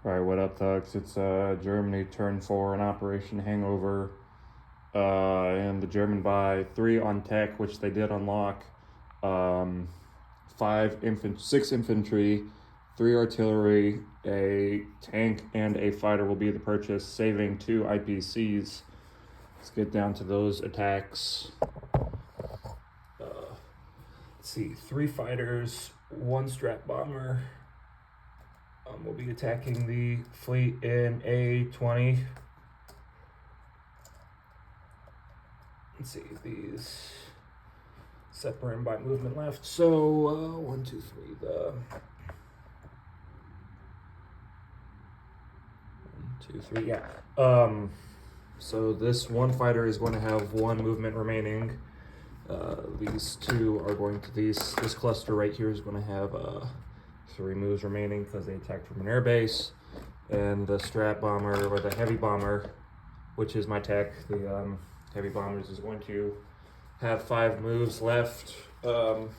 Alright, what up, thugs? It's Germany turn 4 in Operation Hangover. And the German buy 3 on tech, which they did unlock. 6 infantry, 3 artillery, a tank, and a fighter will be the purchase, saving 2 IPCs. Let's get down to those attacks. Let's see, 3 fighters, 1 strat bomber. We'll be attacking the fleet in A20. Let's see, these separated by movement left. So 1, 2, 3. The 1, 2, 3. Yeah. So this 1 fighter is going to have 1 movement remaining. These 2 are going to this cluster right here is going to have 3 moves remaining because they attacked from an air base, and the strat bomber, or the heavy bomber, which is my tech, the heavy bombers, is going to have 5 moves left. I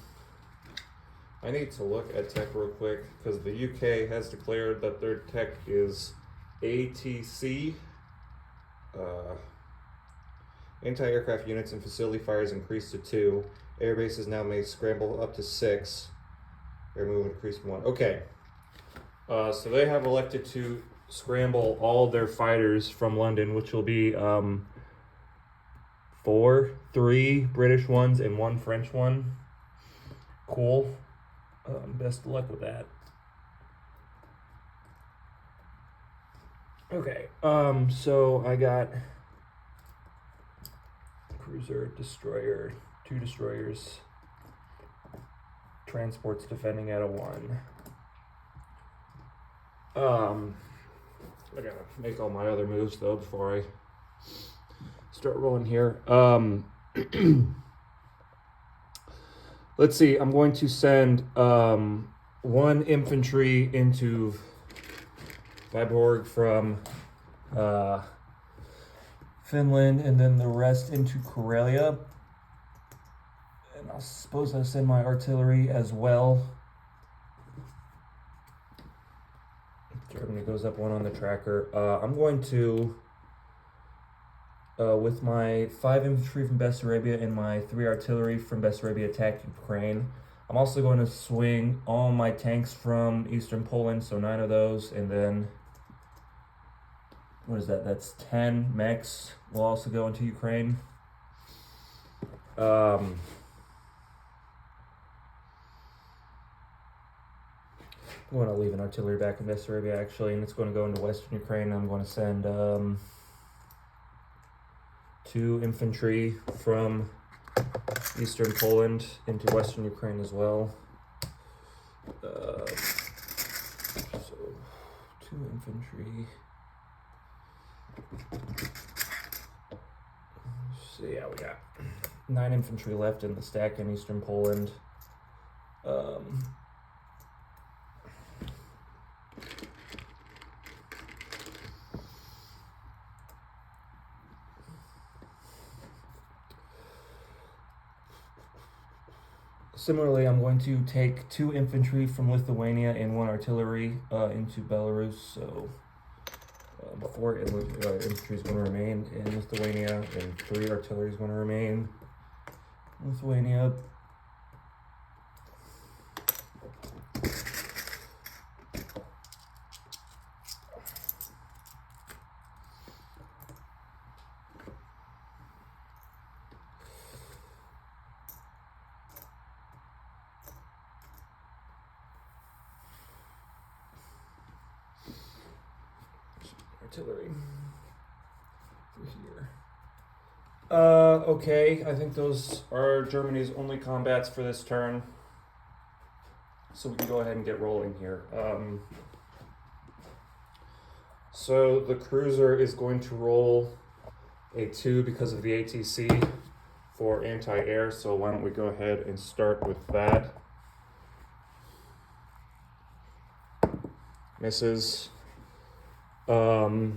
need to look at tech real quick because the UK has declared that their tech is ATC. Anti-aircraft units and facility fires increased to 2. Air bases now may scramble up to 6. Air move increased 1. Okay. So they have elected to scramble all their fighters from London, which will be 3 British ones and 1 French one. Cool. Best of luck with that. Okay. So I got cruiser, destroyer, 2 destroyers, transports defending at a 1. I gotta make all my other moves though before I start rolling here. Let's see, I'm going to send 1 infantry into Viborg from Finland, and then the rest into Karelia. And I suppose I'll send my artillery as well. Germany goes up 1 on the tracker. I'm going to, with my 5 infantry from Bessarabia and my 3 artillery from Bessarabia, attack Ukraine. I'm also going to swing all my tanks from Eastern Poland, so 9 of those, and then what is that? That's 10 mechs will also go into Ukraine. I'm going to leave an artillery back in Bessarabia actually, and it's going to go into Western Ukraine. I'm going to send 2 infantry from Eastern Poland into Western Ukraine as well. So 2 infantry. So yeah, we got 9 infantry left in the stack in Eastern Poland. Similarly, I'm going to take 2 infantry from Lithuania and 1 artillery into Belarus. So 4 infantry is going to remain in Lithuania, and 3 artillery is going to remain in Lithuania. Artillery through here. Okay, I think those are Germany's only combats for this turn. So we can go ahead and get rolling here. So the cruiser is going to roll a 2 because of the ATC for anti-air. So why don't we go ahead and start with that. Misses. So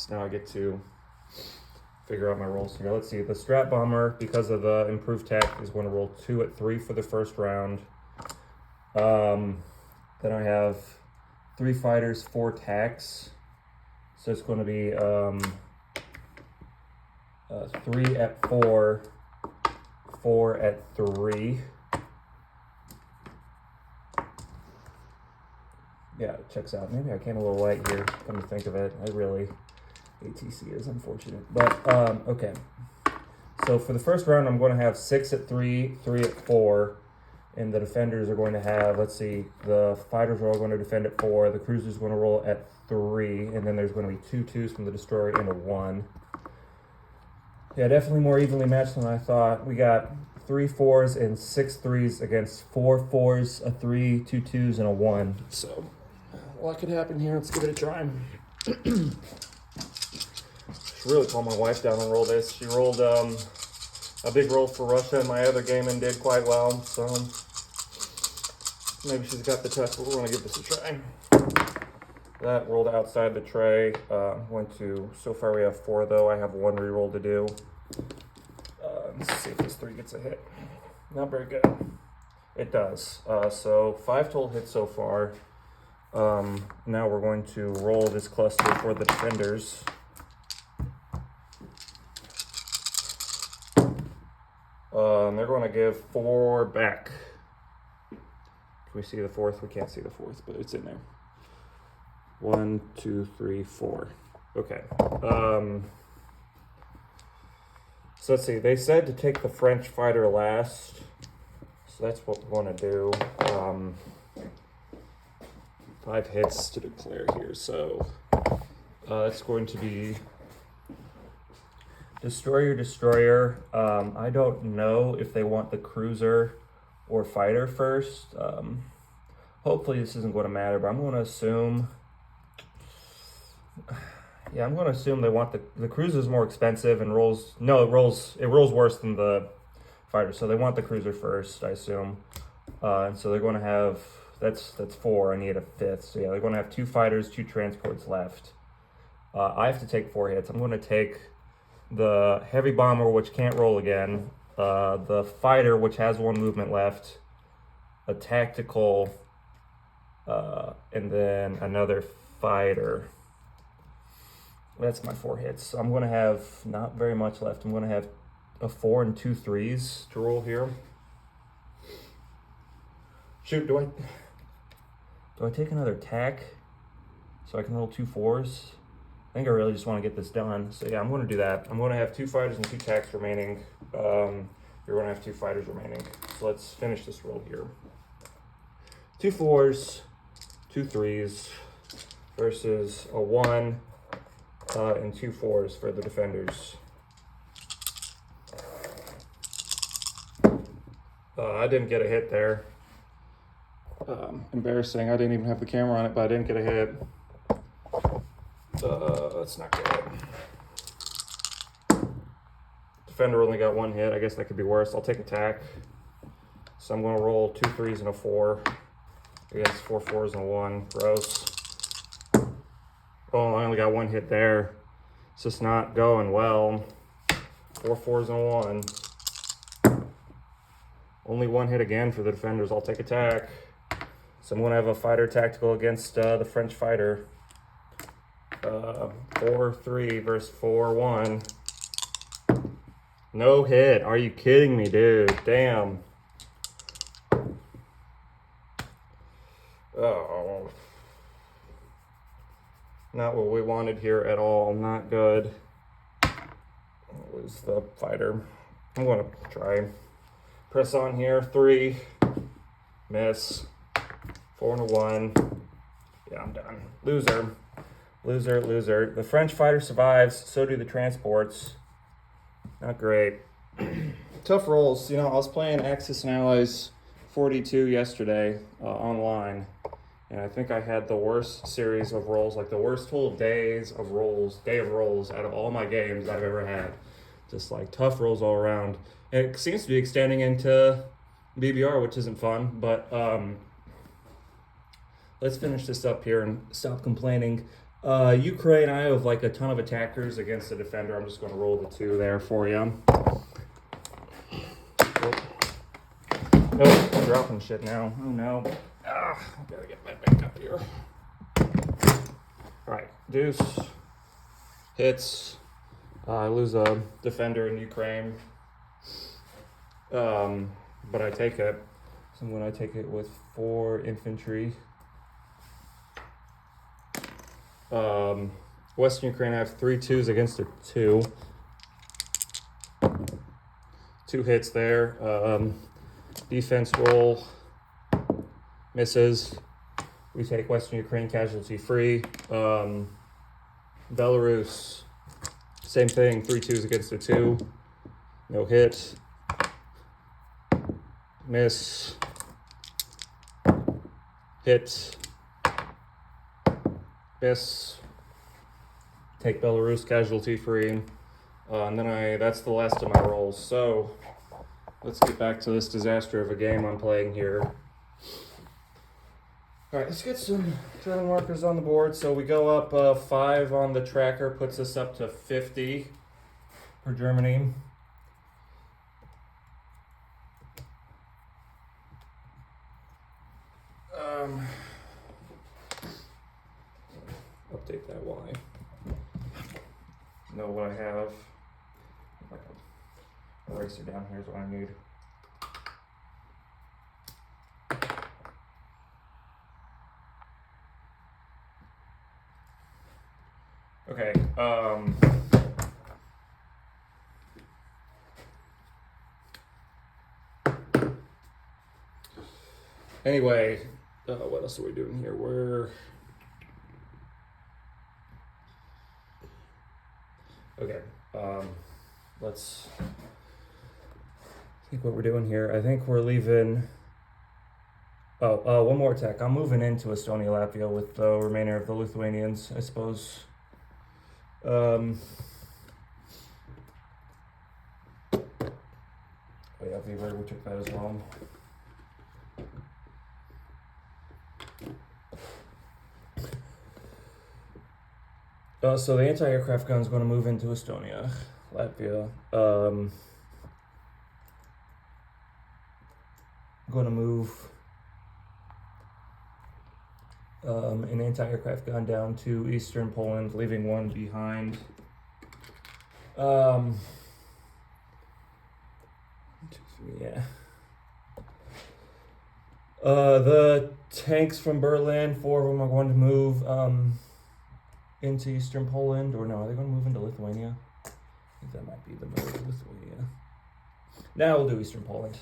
now I get to figure out my rolls here. Let's see, the strat bomber, because of the improved tech, is going to roll 2 at 3 for the first round. Then I have 3 fighters, 4 tacks. So it's going to be 3 at 4, 4 at 3. Yeah, it checks out. Maybe I came a little light here, come to think of it. ATC is unfortunate. But, okay. So for the first round, I'm going to have 6 at 3, 3 at 4. And the defenders are going to have, let's see, the fighters are all going to defend at 4. The cruiser's going to roll at 3. And then there's going to be 2 2s from the destroyer and a 1. Yeah, definitely more evenly matched than I thought. We got 3 4s and 6 3s against 4 4s, a 3, 2 2s, and a 1. So, a lot could happen here. Let's give it a try. Should really call my wife down and roll this. She rolled a big roll for Russia in my other game and did quite well. So, maybe she's got the test, but we're going to give this a try. That rolled outside the tray. So far we have 4 though. I have 1 reroll to do. Let's see if this 3 gets a hit. Not very good. It does. So 5 total hits so far. Now we're going to roll this cluster for the defenders. They're going to give 4 back. Can we see the 4th? We can't see the 4th, but it's in there. 1, 2, 3, 4. Okay. So let's see. They said to take the French fighter last. So that's what we're going to do. 5 hits to declare here. So that's going to be destroyer. I don't know if they want the cruiser or fighter first. Hopefully this isn't going to matter, but I'm going to assume. Yeah, I'm going to assume they want the cruiser is more expensive and rolls. No, it rolls worse than the fighter. So they want the cruiser first, I assume. And so they're going to have that's 4. I need a 5th. So yeah, they're going to have 2 fighters, 2 transports left. I have to take 4 hits. I'm going to take the heavy bomber, which can't roll again. The fighter, which has 1 movement left. A tactical, and then another fighter. That's my 4 hits. So I'm going to have not very much left. I'm going to have a 4 and 2 3s to roll here. Shoot, do I take another tack so I can roll 2 4s? I think I really just want to get this done. So yeah, I'm going to do that. I'm going to have 2 fighters and 2 tacks remaining. You're going to have 2 fighters remaining. So let's finish this roll here. 2 4s, 2 3s versus a 1 and 2 4s for the defenders. I didn't get a hit there. Embarrassing. I didn't even have the camera on it, but I didn't get a hit. That's not good. Defender only got 1 hit. I guess that could be worse. I'll take a tack. So I'm going to roll 2 3s and a 4 against 4 4s and a 1. Gross. Oh, I only got 1 hit there. It's just not going well. 4 4s and a 1. Only 1 hit again for the defenders. I'll take a tack. So I'm going to have a fighter tactical against the French fighter. 4 3 versus 4 1. No hit. Are you kidding me, dude? Damn. Oh. Not what we wanted here at all. Not good. It was the fighter. I'm going to try. Press on here. 3. Miss. 4 and a 1. Yeah, I'm done. Loser. Loser, loser. The French fighter survives. So do the transports. Not great. Tough rolls. You know, I was playing Axis and Allies 42 yesterday online. And I think I had the worst series of rolls, like the worst total day of rolls out of all my games I've ever had. Just like tough rolls all around. And it seems to be extending into BBR, which isn't fun, but let's finish this up here and stop complaining. Ukraine, I have like a ton of attackers against the defender. I'm just going to roll the 2 there for you. Oh, I'm dropping shit now. Oh no. I gotta get my back up here. Alright, deuce, hits. I lose a defender in Ukraine. But I take it. So I'm going to take it with 4 infantry. Western Ukraine, I have 3 2s against a 2. 2 hits there. Defense roll misses. We take Western Ukraine casualty free. Belarus, same thing, 3 2s against a 2. No hit. Miss. Hit. Miss. Take Belarus casualty free. And then that's the last of my rolls. So let's get back to this disaster of a game I'm playing here. Alright, let's get some German markers on the board. So we go up 5 on the tracker, puts us up to 50 for Germany. Update that Y. Know what I have. Eraser down here is what I need. Okay, anyway, what else are we doing here? Okay, let's think what we're doing here. I think we're leaving. One more attack. I'm moving into Estonia, Latvia with the remainder of the Lithuanians, I suppose. Oh yeah, we took that as well. So the anti-aircraft gun is going to move into Estonia, Latvia. I'm going to move an anti-aircraft gun down to eastern Poland, leaving one behind. Yeah. The tanks from Berlin, 4 of them are going to move into eastern Poland, or no, are they going to move into Lithuania? I think that might be the move, Lithuania. Now we'll do eastern Poland.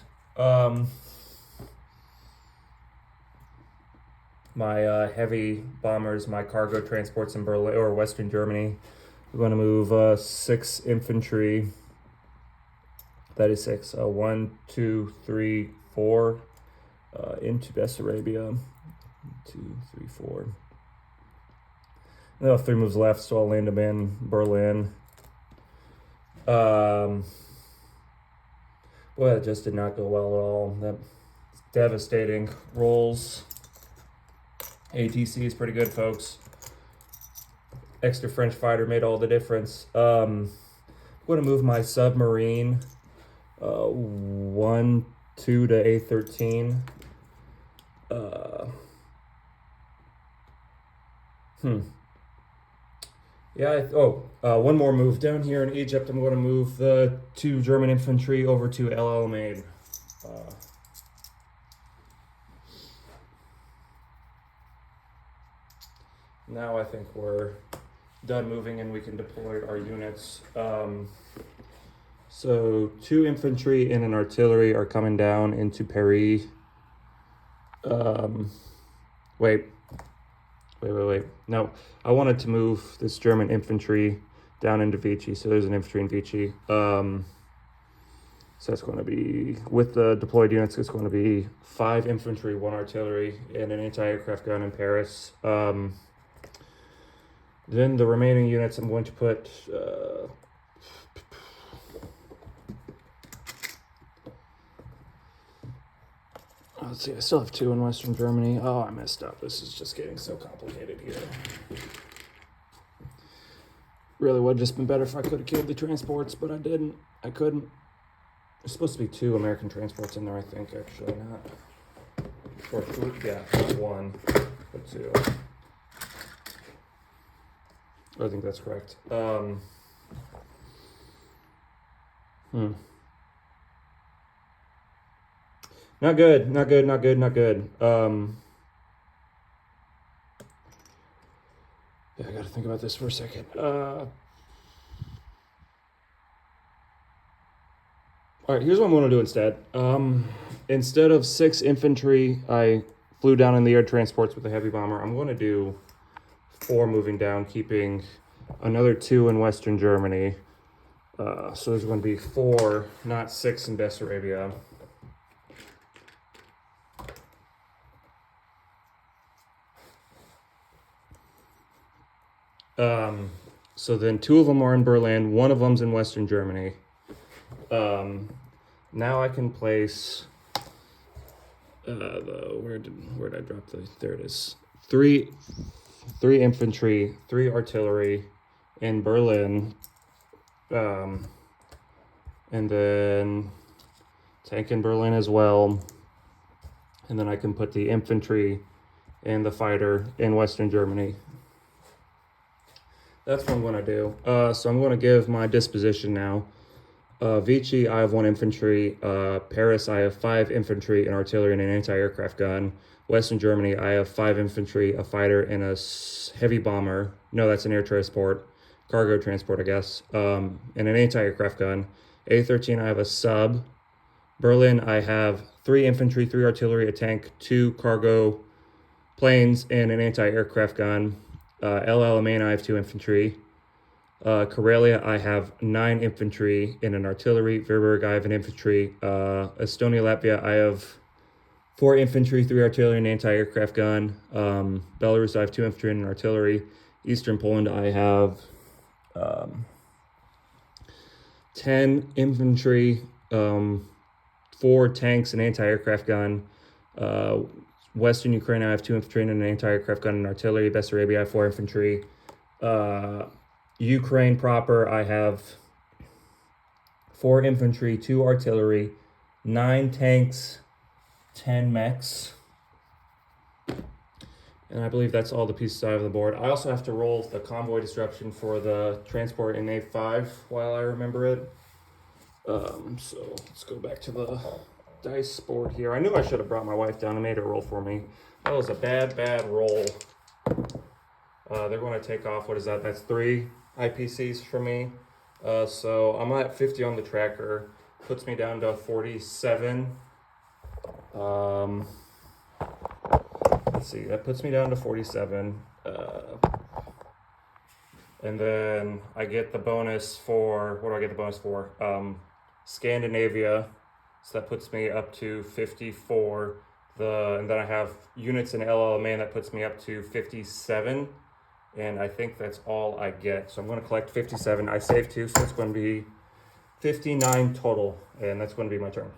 My heavy bombers, my cargo transports in Berlin or Western Germany, we're going to move 6 infantry. That is 6. 1, 2, 3, 4 into Bessarabia. 2, 3, 4. I have 3 moves left, so I'll land them in Berlin. Boy, that just did not go well at all. That's devastating. Rolls. ATC is pretty good, folks. Extra French fighter made all the difference. I'm going to move my submarine 1, 2 to A13. Yeah, one more move. Down here in Egypt, I'm going to move the 2 German infantry over to El Alamein. Now I think we're done moving and we can deploy our units. So 2 infantry and an artillery are coming down into Paris. Wait. No, I wanted to move this German infantry down into Vichy. So there's an infantry in Vichy. So it's going to be, with the deployed units, it's going to be 5 infantry, 1 artillery, and an anti-aircraft gun in Paris. Then the remaining units I'm going to put... let's see, I still have 2 in Western Germany. Oh, I messed up. This is just getting so complicated here. Really would have just been better if I could have killed the transports, but I didn't. I couldn't. There's supposed to be 2 American transports in there, I think, actually, not. Or 3, yeah, not 1, but 2. I think that's correct. Not good, not good, not good, not good. Yeah, I gotta think about this for a second. All right, here's what I'm gonna do instead. Instead of 6 infantry, I flew down in the air transports with a heavy bomber. I'm gonna do 4 moving down, keeping another 2 in Western Germany. So there's gonna be 4, not 6 in Bessarabia. So then 2 of them are in Berlin, 1 of them's in Western Germany. Now I can place where did I drop the, there it is. 3 infantry, 3 artillery in Berlin. And then tank in Berlin as well. And then I can put the infantry and the fighter in Western Germany. That's what I'm going to do. So I'm going to give my disposition now. Vichy, I have 1 infantry. Paris, I have 5 infantry, an artillery, and an anti-aircraft gun. Western Germany, I have 5 infantry, a fighter, and a heavy bomber. No, that's an air transport. Cargo transport, I guess. And an anti-aircraft gun. A13, I have a sub. Berlin, I have 3 infantry, 3 artillery, a tank, 2 cargo planes, and an anti-aircraft gun. El Alamein, I have 2 infantry. Karelia, I have 9 infantry and an artillery. Verburg, I have an infantry. Estonia, Latvia, I have 4 infantry, 3 artillery, and an anti-aircraft gun. Belarus, I have 2 infantry and an artillery. Eastern Poland, I have 10 infantry, 4 tanks, an anti-aircraft gun. Western Ukraine, I have 2 infantry and an anti-aircraft gun and artillery. Bessarabia, I have 4 infantry. Ukraine proper, I have 4 infantry, 2 artillery, 9 tanks, 10 mechs. And I believe that's all the pieces I have on the board. I also have to roll the convoy disruption for the transport in A5 while I remember it. So let's go back to the dice board here. I knew I should have brought my wife down and made her roll for me. That was a bad roll. They're going to take off, what is that? That's 3 IPCs for me. So I'm at 50 on the tracker. Puts me down to 47. Let's see, that puts me down to 47. And then I get the bonus for, what do I get the bonus for? Scandinavia. So that puts me up to 54. And then I have units in LLMA, that puts me up to 57. And I think that's all I get. So I'm going to collect 57. I saved 2, so it's going to be 59 total. And that's going to be my turn.